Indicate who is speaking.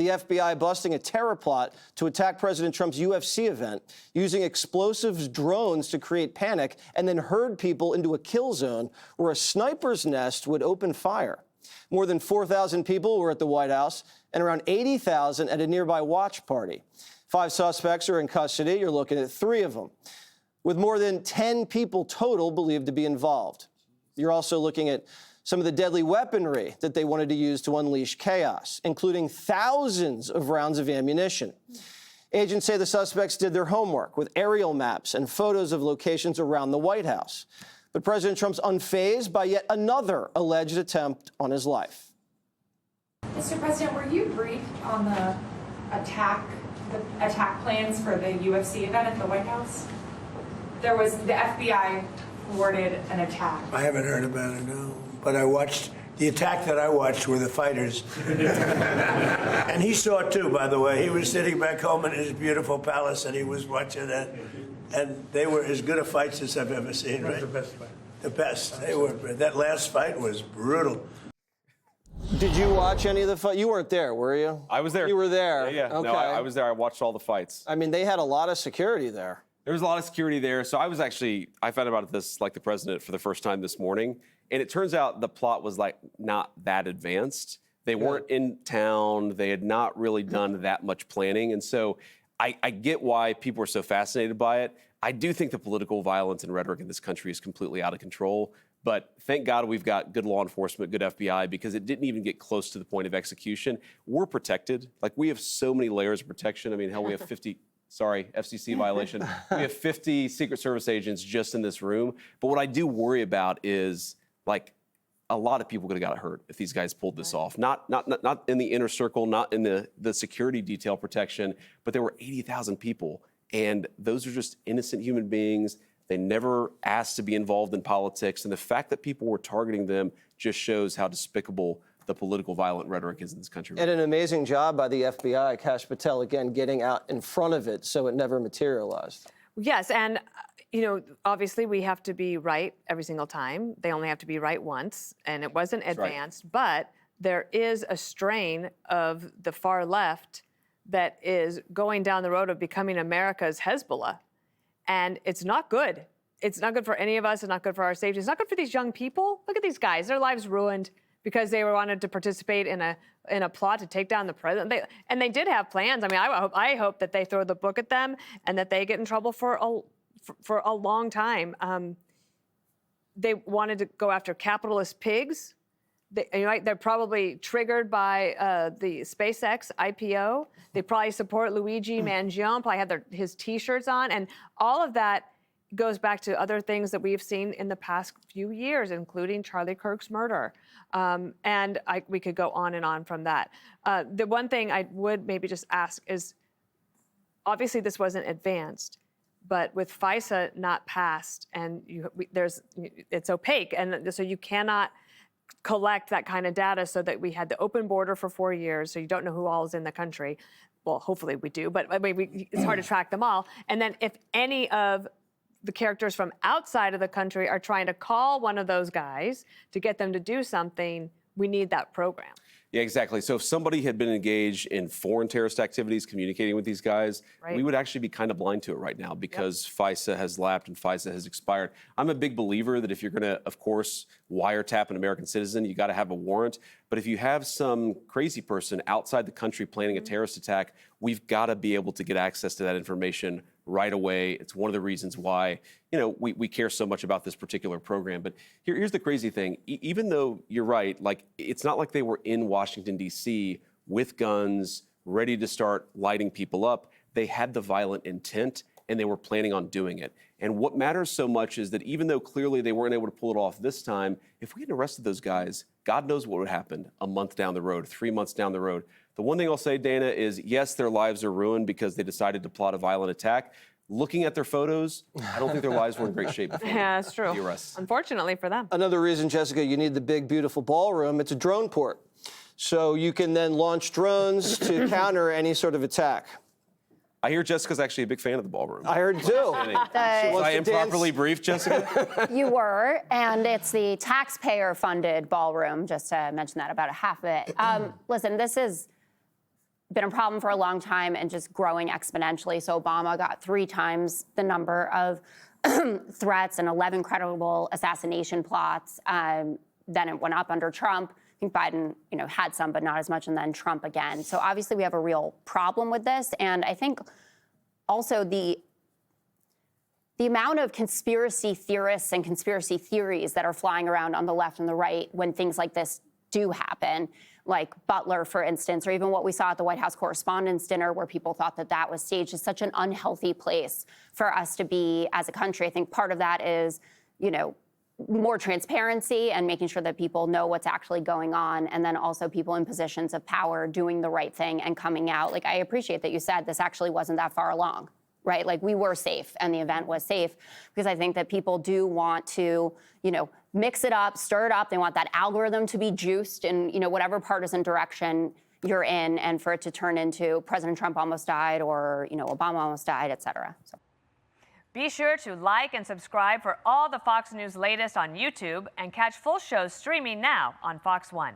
Speaker 1: The FBI busting a terror plot to attack President Trump's UFC event, using explosives drones to create panic, and then herd people into a kill zone where a sniper's nest would open fire. More than 4,000 people were at the White House and around 80,000 at a nearby watch party. 5 suspects are in custody. You're looking at 3 of them, with more than 10 people total believed to be involved. You're also looking at some of the deadly weaponry that they wanted to use to unleash chaos, including thousands of rounds of ammunition. Agents say the suspects did their homework with aerial maps and photos of locations around the White House. But President Trump's unfazed by yet another alleged attempt on his life.
Speaker 2: Mr. President, were you briefed on the attack plans for the UFC event at the White House? There was, the FBI thwarted an attack.
Speaker 3: I haven't heard about it, no. But I watched, the attack that I watched were the fighters. And he saw it too, by the way. He was sitting back home in his beautiful palace and he was watching that. And they were as good a fights as I've ever seen, right?
Speaker 4: The best fight.
Speaker 3: The best. They were. That last fight was brutal.
Speaker 1: Did you watch any of the fight? You weren't there, were you?
Speaker 5: I was there.
Speaker 1: You were there?
Speaker 5: Yeah.
Speaker 1: Okay.
Speaker 5: No, I was there. I watched all the fights.
Speaker 1: I mean, they had a lot of security there.
Speaker 5: There was a lot of security there. So I found out about this like the president for the first time this morning. And it turns out the plot was like not that advanced. They weren't in town. They had not really done that much planning. And so I get why people are so fascinated by it. I do think the political violence and rhetoric in this country is completely out of control. But thank God we've got good law enforcement, good FBI, because it didn't even get close to the point of execution. We're protected. Like, we have so many layers of protection. I mean, hell, we have 50... Sorry, FCC violation. We have 50 Secret Service agents just in this room. But what I do worry about is, like, a lot of people could have got hurt if these guys pulled this off. Not in the inner circle, not in the security detail protection, but there were 80,000 people. And those are just innocent human beings. They never asked to be involved in politics. And the fact that people were targeting them just shows how despicable the political violent rhetoric is in this country.
Speaker 1: And an amazing job by the FBI, Kash Patel, again, getting out in front of it so it never materialized.
Speaker 6: Yes, and, you know, obviously we have to be right every single time. They only have to be right once, and it wasn't advanced. Right. But there is a strain of the far left that is going down the road of becoming America's Hezbollah. And it's not good. It's not good for any of us. It's not good for our safety. It's not good for these young people. Look at these guys. Their lives ruined because they wanted to participate in a plot to take down the president. And they did have plans. I mean, I hope that they throw the book at them and that they get in trouble for a long time. They wanted to go after capitalist pigs. They're probably triggered by the SpaceX IPO. They probably support Luigi Mangione, probably have his T-shirts on. And all of that goes back to other things that we've seen in the past few years, including Charlie Kirk's murder. We could go on and on from that. The one thing I would maybe just ask is, obviously this wasn't advanced, but with FISA not passed, and it's opaque, and so you cannot collect that kind of data, so that we had the open border for 4 years, so you don't know who all is in the country. Well, hopefully we do, but I mean, it's hard to track them all. And then if any of the characters from outside of the country are trying to call one of those guys to get them to do something, we need that program.
Speaker 5: Yeah, exactly. So if somebody had been engaged in foreign terrorist activities, communicating with these guys, we would actually be kind of blind to it right now, because FISA has lapsed and FISA has expired. I'm a big believer that if you're going to, of course, wiretap an American citizen, you got to have a warrant. But if you have some crazy person outside the country planning a terrorist attack, we've got to be able to get access to that information right away. It's one of the reasons why, you know, we care so much about this particular program. But here's the crazy thing. Even though you're right, like, it's not like they were in Washington, D.C. with guns, ready to start lighting people up. They had the violent intent, and they were planning on doing it. And what matters so much is that even though clearly they weren't able to pull it off this time, if we had arrested those guys, God knows what would happen a month down the road, 3 months down the road. The one thing I'll say, Dana, is yes, their lives are ruined because they decided to plot a violent attack. Looking at their photos, I don't think their lives were in great shape before
Speaker 6: Yeah, that's true.
Speaker 5: the arrests.
Speaker 6: Unfortunately for them.
Speaker 1: Another reason, Jessica, you need the big, beautiful ballroom. It's a drone port. So you can then launch drones to counter any sort of attack.
Speaker 5: I hear Jessica's actually a big fan of the ballroom.
Speaker 1: I heard too.
Speaker 5: Was I improperly briefed, Jessica?
Speaker 7: You were, and it's the taxpayer-funded ballroom, just to mention that, about half of it. Listen, this is been a problem for a long time and just growing exponentially. So Obama got 3 times the number of threats and 11 credible assassination plots. Then it went up under Trump. I think Biden, had some, but not as much, and then Trump again. So obviously we have a real problem with this. And I think also the amount of conspiracy theorists and conspiracy theories that are flying around on the left and the right when things like this do happen, like Butler, for instance, or even what we saw at the White House Correspondents' Dinner, where people thought that that was staged, is such an unhealthy place for us to be as a country. I think part of that is, more transparency and making sure that people know what's actually going on, and then also people in positions of power doing the right thing and coming out. Like, I appreciate that you said this actually wasn't that far along, right? Like, we were safe and the event was safe, because I think that people do want to, mix it up, stir it up. They want that algorithm to be juiced in, whatever partisan direction you're in, and for it to turn into President Trump almost died, or, Obama almost died, et cetera. So.
Speaker 6: Be sure to like and subscribe for all the Fox News latest on YouTube, and catch full shows streaming now on Fox One.